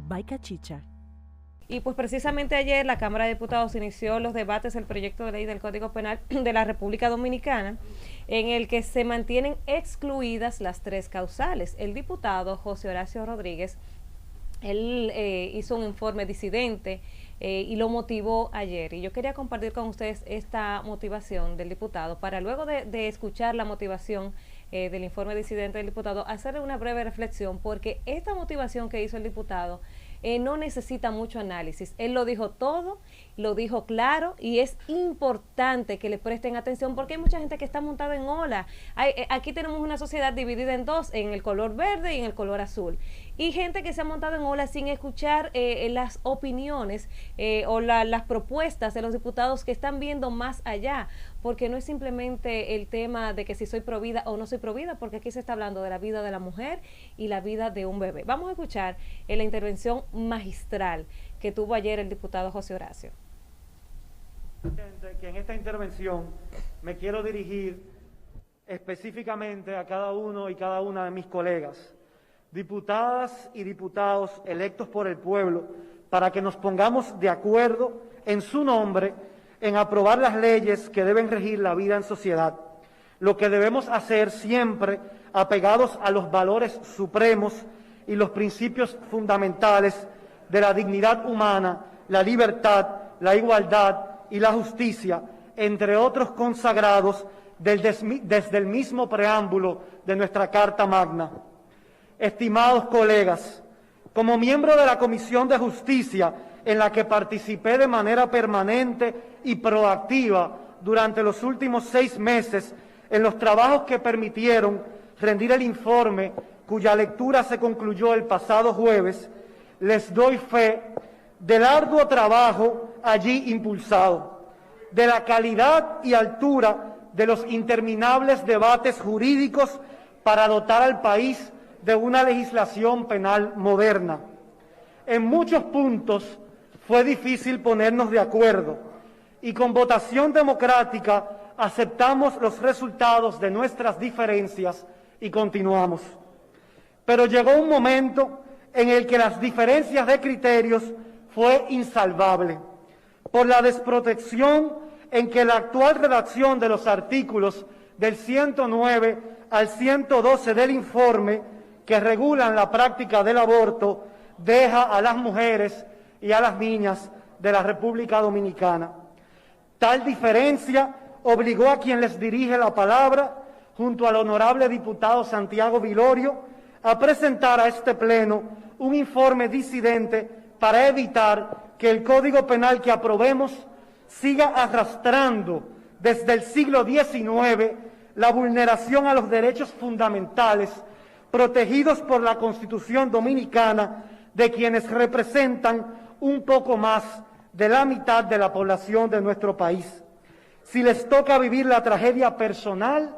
Baica Chicha. Y pues precisamente ayer la Cámara de Diputados inició los debates del proyecto de ley del Código Penal de la República Dominicana, en el que se mantienen excluidas las tres causales. El diputado José Horacio Rodríguez, él hizo un informe disidente y lo motivó ayer. Y yo quería compartir con ustedes esta motivación del diputado para luego de escuchar la motivación del informe disidente del diputado, hacerle una breve reflexión, porque esta motivación que hizo el diputado no necesita mucho análisis. Él lo dijo todo, lo dijo claro, y es importante que le presten atención porque hay mucha gente que está montada en ola. Aquí tenemos una sociedad dividida en dos, en el color verde y en el color azul. Y gente que se ha montado en ola sin escuchar las opiniones o las propuestas de los diputados que están viendo más allá, porque no es simplemente el tema de que si soy provida o no soy provida, porque aquí se está hablando de la vida de la mujer y la vida de un bebé. Vamos a escuchar la intervención magistral que tuvo ayer el diputado José Horacio. Que en esta intervención me quiero dirigir específicamente a cada uno y cada una de mis colegas, diputadas y diputados electos por el pueblo, para que nos pongamos de acuerdo en su nombre en aprobar las leyes que deben regir la vida en sociedad. Lo que debemos hacer siempre apegados a los valores supremos y los principios fundamentales de la dignidad humana, la libertad, la igualdad y la justicia, entre otros consagrados desde el mismo preámbulo de nuestra Carta Magna. Estimados colegas, como miembro de la Comisión de Justicia, en la que participé de manera permanente y proactiva durante los últimos 6 meses en los trabajos que permitieron rendir el informe cuya lectura se concluyó el pasado jueves, les doy fe del arduo trabajo allí impulsado, de la calidad y altura de los interminables debates jurídicos para dotar al país de una legislación penal moderna. En muchos puntos fue difícil ponernos de acuerdo y con votación democrática aceptamos los resultados de nuestras diferencias y continuamos. Pero llegó un momento en el que las diferencias de criterios fue insalvable por la desprotección en que la actual redacción de los artículos del 109 al 112 del informe que regulan la práctica del aborto deja a las mujeres y a las niñas de la República Dominicana. Tal diferencia obligó a quien les dirige la palabra, junto al honorable diputado Santiago Vilorio, a presentar a este Pleno un informe disidente para evitar que el Código Penal que aprobemos siga arrastrando desde el siglo XIX la vulneración a los derechos fundamentales protegidos por la Constitución Dominicana de quienes representan un poco más de la mitad de la población de nuestro país. Si les toca vivir la tragedia personal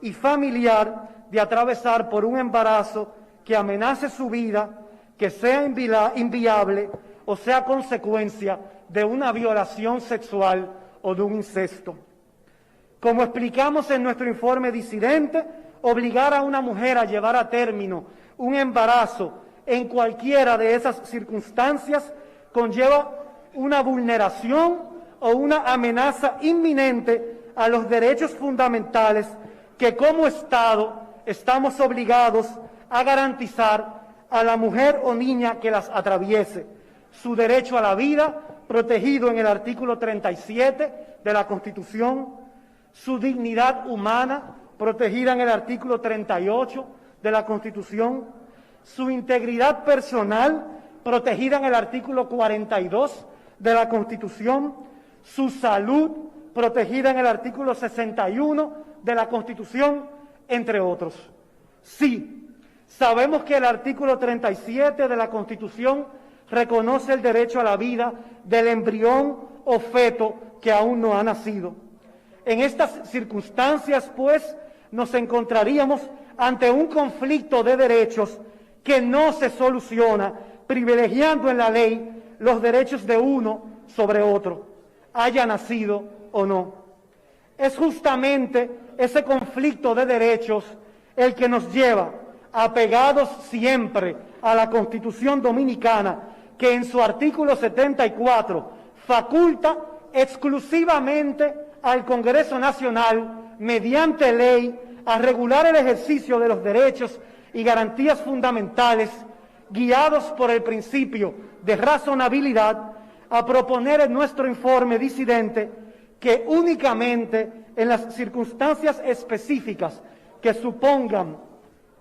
y familiar de atravesar por un embarazo que amenace su vida, que sea inviable o sea consecuencia de una violación sexual o de un incesto. Como explicamos en nuestro informe disidente, obligar a una mujer a llevar a término un embarazo en cualquiera de esas circunstancias conlleva una vulneración o una amenaza inminente a los derechos fundamentales que como Estado estamos obligados a garantizar a la mujer o niña que las atraviese. Su derecho a la vida, protegido en el artículo 37 de la Constitución, su dignidad humana, protegida en el artículo 38 de la Constitución, su integridad personal, protegida en el artículo 42 de la Constitución, su salud, protegida en el artículo 61 de la Constitución, entre otros. Sí, sabemos que el artículo 37 de la Constitución reconoce el derecho a la vida del embrión o feto que aún no ha nacido. En estas circunstancias, pues, nos encontraríamos ante un conflicto de derechos que no se soluciona privilegiando en la ley los derechos de uno sobre otro, haya nacido o no. Es justamente ese conflicto de derechos el que nos lleva apegados siempre a la Constitución Dominicana, que en su artículo 74 faculta exclusivamente al Congreso Nacional, mediante ley, a regular el ejercicio de los derechos y garantías fundamentales, guiados por el principio de razonabilidad, a proponer en nuestro informe disidente que únicamente en las circunstancias específicas que supongan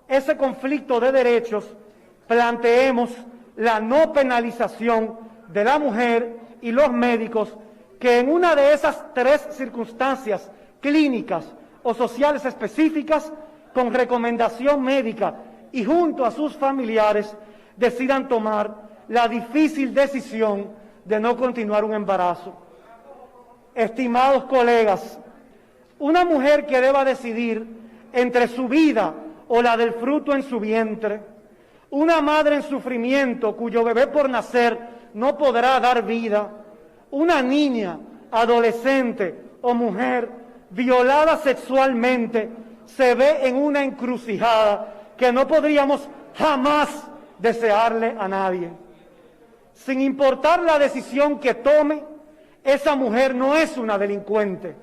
ese conflicto de derechos, planteemos la no penalización de la mujer y los médicos que en una de esas tres circunstancias clínicas o sociales específicas, con recomendación médica y junto a sus familiares, decidan tomar la difícil decisión de no continuar un embarazo. Estimados colegas, una mujer que deba decidir entre su vida o la del fruto en su vientre, una madre en sufrimiento cuyo bebé por nacer no podrá dar vida, una niña, adolescente o mujer violada sexualmente, se ve en una encrucijada que no podríamos jamás desearle a nadie. Sin importar la decisión que tome, esa mujer no es una delincuente,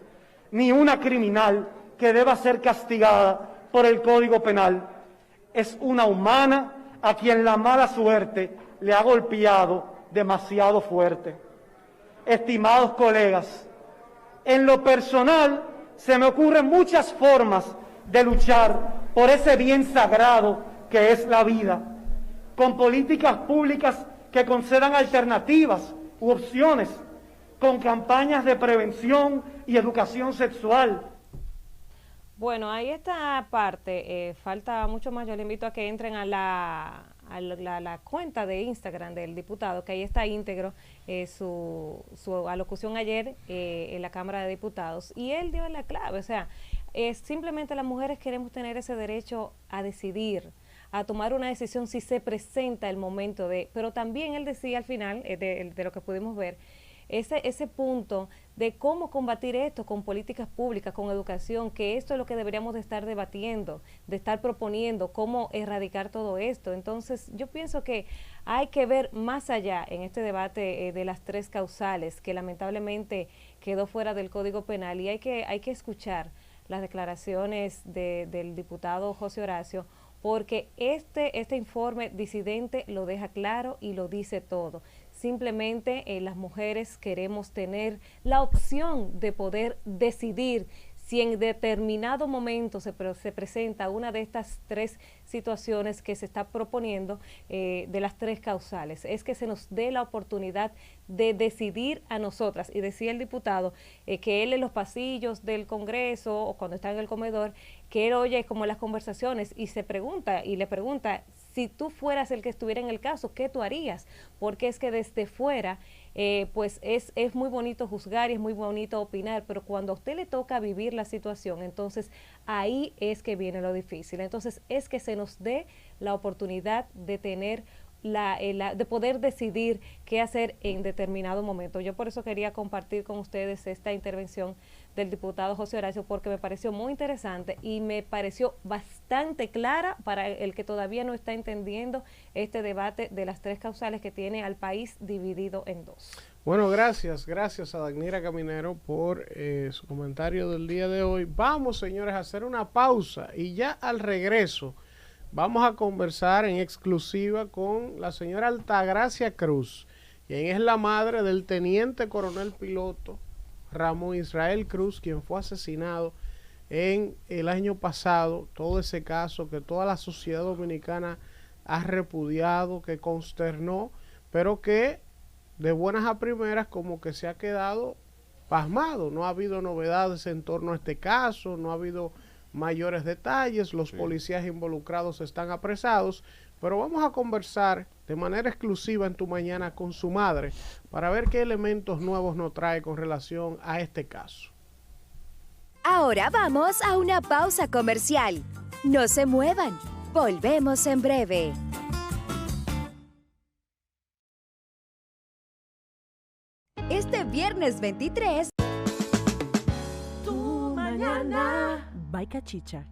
ni una criminal que deba ser castigada por el Código Penal. Es una humana a quien la mala suerte le ha golpeado demasiado fuerte. Estimados colegas, en lo personal se me ocurren muchas formas de luchar por ese bien sagrado que es la vida, con políticas públicas que concedan alternativas u opciones, con campañas de prevención y educación sexual. Bueno, ahí esta parte, falta mucho más. Yo le invito a que entren a la cuenta de Instagram del diputado, que ahí está íntegro su alocución ayer en la Cámara de Diputados, y él dio la clave. O sea, simplemente las mujeres queremos tener ese derecho a decidir, a tomar una decisión si se presenta el momento de, pero también él decía al final, de lo que pudimos ver, ese punto de cómo combatir esto con políticas públicas, con educación, que esto es lo que deberíamos de estar debatiendo, de estar proponiendo, cómo erradicar todo esto. Entonces, yo pienso que hay que ver más allá en este debate de las tres causales, que lamentablemente quedó fuera del Código Penal, y hay que escuchar las declaraciones del diputado José Horacio, porque este informe disidente lo deja claro y lo dice todo. Simplemente las mujeres queremos tener la opción de poder decidir si en determinado momento se presenta una de estas tres situaciones que se está proponiendo, de las tres causales. Es que se nos dé la oportunidad de decidir a nosotras. Y decía el diputado que él en los pasillos del Congreso o cuando está en el comedor, que él oye como las conversaciones y le pregunta, si tú fueras el que estuviera en el caso, ¿qué tú harías? Porque es que desde fuera, pues es muy bonito juzgar y es muy bonito opinar, pero cuando a usted le toca vivir la situación, entonces ahí es que viene lo difícil. Entonces es que se nos dé la oportunidad de tener de poder decidir qué hacer en determinado momento. Yo por eso quería compartir con ustedes esta intervención del diputado José Horacio, porque me pareció muy interesante y me pareció bastante clara para el que todavía no está entendiendo este debate de las tres causales que tiene al país dividido en dos. Bueno, gracias a Dagnira Caminero por su comentario del día de hoy. Vamos, señores, a hacer una pausa y ya al regreso vamos a conversar en exclusiva con la señora Altagracia Cruz, quien es la madre del teniente coronel piloto Ramón Israel Cruz, quien fue asesinado en el año pasado. Todo ese caso que toda la sociedad dominicana ha repudiado, que consternó, pero que de buenas a primeras como que se ha quedado pasmado. No ha habido novedades en torno a este caso, no ha habido mayores detalles, los policías involucrados están apresados, pero vamos a conversar de manera exclusiva en Tu Mañana con su madre para ver qué elementos nuevos nos trae con relación a este caso. Ahora vamos a una pausa comercial. No se muevan, volvemos en breve. Este viernes 23, Tu Mañana. By Cachicha.